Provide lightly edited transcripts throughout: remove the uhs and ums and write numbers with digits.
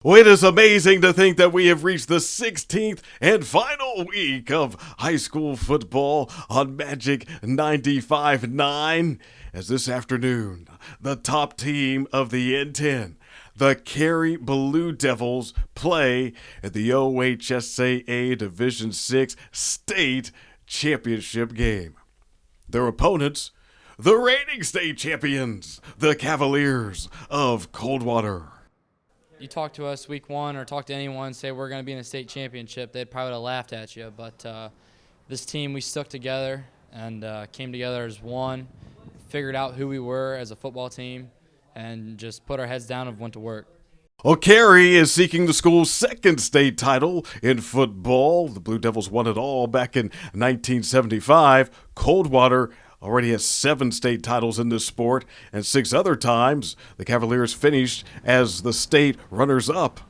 Well, it is amazing to think that we have reached the 16th and final week of high school football on Magic 95.9. As this afternoon, the top team of the N10, the Carey Blue Devils, play at the OHSAA Division 6 State Championship game. Their opponents, the reigning state champions, the Cavaliers of Coldwater. You talk to us week one or talk to anyone, say we're going to be in a state championship, they'd probably have laughed at you. But this team, we stuck together and came together as one, figured out who we were as a football team, and just put our heads down and went to work. Well, Carey is seeking the school's second state title in football. The Blue Devils won it all back in 1975. Coldwater already has 7 state titles in this sport, and 6 other times the Cavaliers finished as the state runners-up.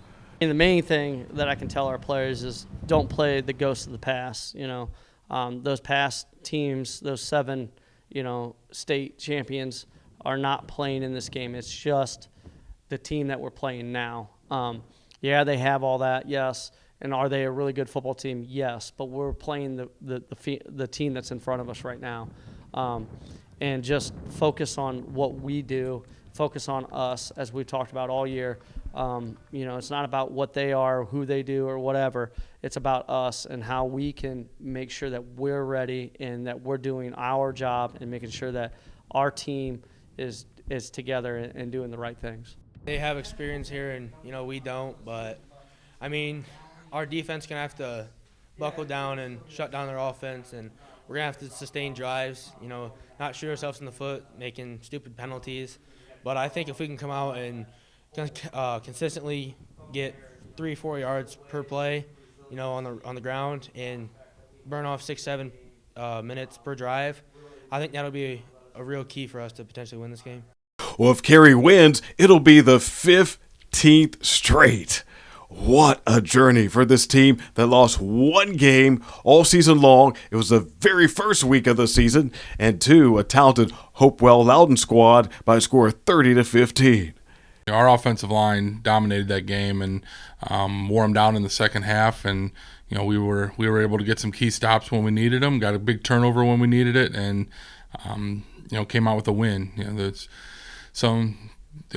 And the main thing that I can tell our players is don't play the ghosts of the past. Those past teams, those 7, state champions are not playing in this game. It's just the team that we're playing now. They have all that, yes. And are they a really good football team? Yes. But we're playing the team that's in front of us right now. And just focus on what we do, focus on us, as we've talked about all year. It's not about what they are, who they do, or whatever. It's about us and how we can make sure that we're ready and that we're doing our job and making sure that our team is together and doing the right things. They have experience here, and we don't. But our defense gonna have to buckle down and shut down their offense, and we're gonna have to sustain drives. Not shoot ourselves in the foot, making stupid penalties. But I think if we can come out and consistently get 3-4 yards per play, on the ground, and burn off 6-7 minutes per drive, I think that'll be a real key for us to potentially win this game. Well, if Carey wins, it'll be the 15th straight. What a journey for this team that lost 1 game all season long. It was the very first week of the season, and 2, a talented Hopewell Loudon squad by a score of 30-15. Our offensive line dominated that game and wore them down in the second half, and we were able to get some key stops when we needed them, got a big turnover when we needed it, and came out with a win.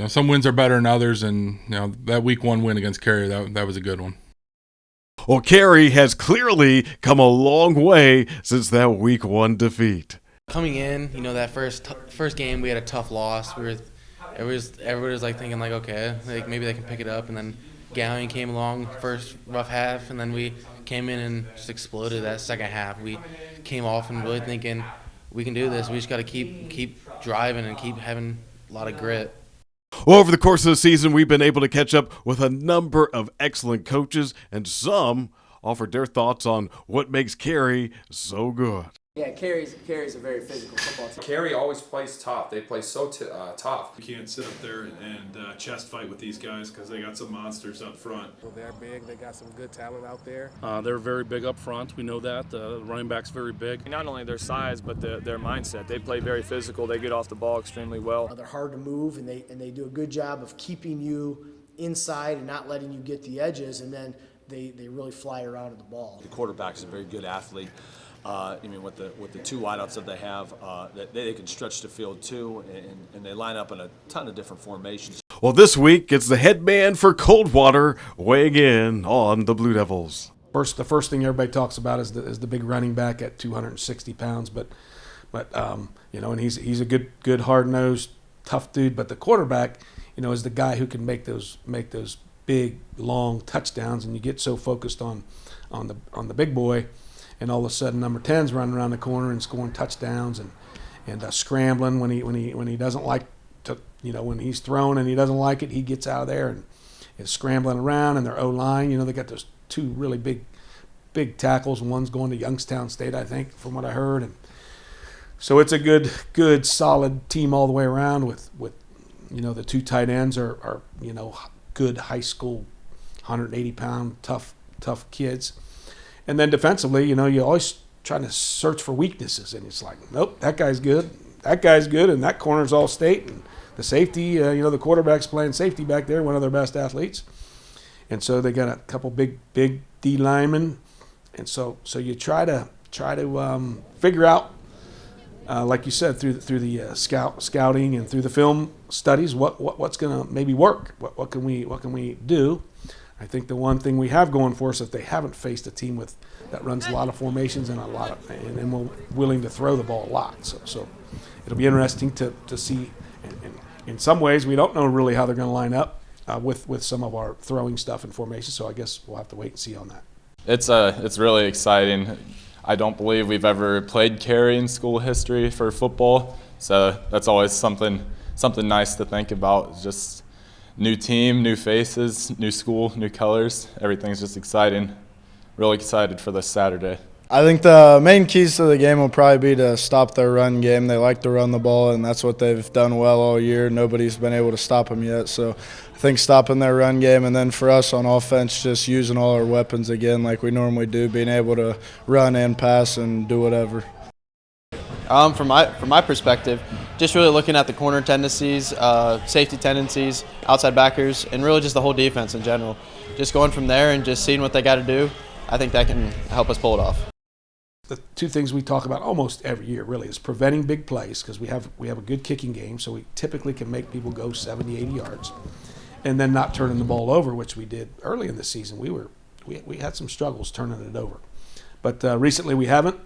Some wins are better than others, and that week 1 win against Carey, that was a good one. Well, Carey has clearly come a long way since that week 1 defeat. Coming in, that first game we had a tough loss. Everybody was thinking okay, maybe they can pick it up, and then Gallion came along first rough half, and then we came in and just exploded that second half. We came off and really thinking we can do this. We just got to keep driving and keep having a lot of grit. Well, over the course of the season, we've been able to catch up with a number of excellent coaches, and some offered their thoughts on what makes Carey so good. Yeah, Carey's a very physical football team. Carey always plays tough. They play so tough. You can't sit up there and chest fight with these guys because they got some monsters up front. Well, they're big. They got some good talent out there. They're very big up front. We know that. The running back's very big. Not only their size, but their mindset. They play very physical. They get off the ball extremely well. They're hard to move, and they do a good job of keeping you inside and not letting you get the edges, and then they really fly around at the ball. The quarterback is a very good athlete. With the 2 wideouts that they have, that they can stretch the field too, and they line up in a ton of different formations. Well, this week it's the head man for Coldwater weighing in on the Blue Devils. The first thing everybody talks about is the big running back at 260 pounds, but and he's a good hard-nosed, tough dude. But the quarterback, is the guy who can make those big long touchdowns, and you get so focused on the big boy. And all of a sudden, number 10's running around the corner and scoring touchdowns and scrambling when he doesn't like to, when he's thrown and he doesn't like it, he gets out of there and is scrambling around. And their O-line, they got those 2 really big tackles, and one's going to Youngstown State, I think, from what I heard. And so it's a good solid team all the way around. With the 2 tight ends are good high school, 180-pound tough kids. And then defensively, you always trying to search for weaknesses, and it's like, nope, that guy's good, and that corner's all state, and the safety, the quarterback's playing safety back there, one of their best athletes. and so they got a couple big D linemen, and so you try to figure out, like you said, through the scouting and through the film studies, what's going to maybe work. What can we do? I think the one thing we have going for us is that they haven't faced a team that runs a lot of formations and and we're willing to throw the ball a lot. So it'll be interesting to see. And in some ways, we don't know really how they're going to line up with some of our throwing stuff and formations. So I guess we'll have to wait and see on that. It's really exciting. I don't believe we've ever played Carey in school history for football, so that's always something nice to think about. Just new team, new faces, new school, new colors. Everything's just exciting. Really excited for this Saturday. I think the main keys to the game will probably be to stop their run game. They like to run the ball, and that's what they've done well all year. Nobody's been able to stop them yet. So I think stopping their run game, and then for us on offense, just using all our weapons again like we normally do, being able to run and pass and do whatever. From my perspective, just really looking at the corner tendencies, safety tendencies, outside backers, and really just the whole defense in general. Just going from there and just seeing what they got to do, I think that can help us pull it off. The two things we talk about almost every year really is preventing big plays, because we have a good kicking game, so we typically can make people go 70, 80 yards, and then not turning the ball over, which we did early in the season. We had some struggles turning it over, but recently we haven't.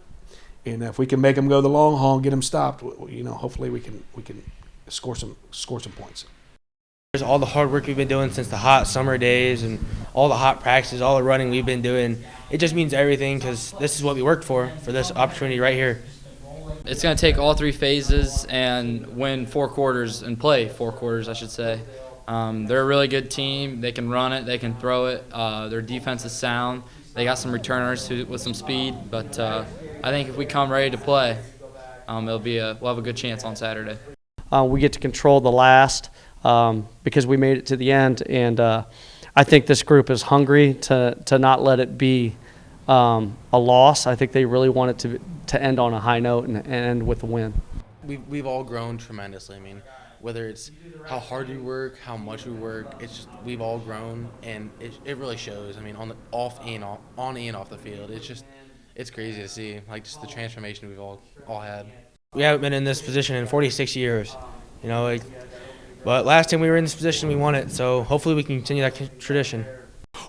And if we can make them go the long haul and get them stopped, hopefully we can score some points. There's all the hard work we've been doing since the hot summer days and all the hot practices, all the running we've been doing. It just means everything, because this is what we worked for this opportunity right here. It's going to take all three phases and win 4 quarters and play 4 quarters, I should say. They're a really good team. They can run it. They can throw it. Their defense is sound. They got some returners with some speed, but I think if we come ready to play, we'll have a good chance on Saturday. We get to control the last because we made it to the end, and I think this group is hungry to not let it be a loss. I think they really want it to end on a high note and end with a win. We've all grown tremendously. I mean, whether it's how hard we work, how much we work, it's just we've all grown, and it really shows. I mean, on and off the field, it's crazy to see, like, just the transformation we've all had. We haven't been in this position in 46 years, but last time we were in this position, we won it. So hopefully we can continue that tradition.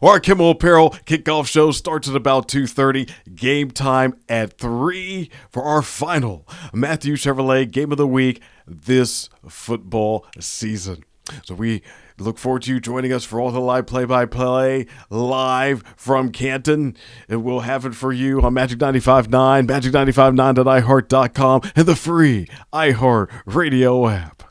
Our Kimmel Apparel kickoff show starts at about 2:30. Game time at 3 for our final Matthew Chevrolet Game of the Week this football season. So we look forward to you joining us for all the live play-by-play live from Canton. And we'll have it for you on Magic 95.9, magic959.iheart.com, and the free iHeart Radio app.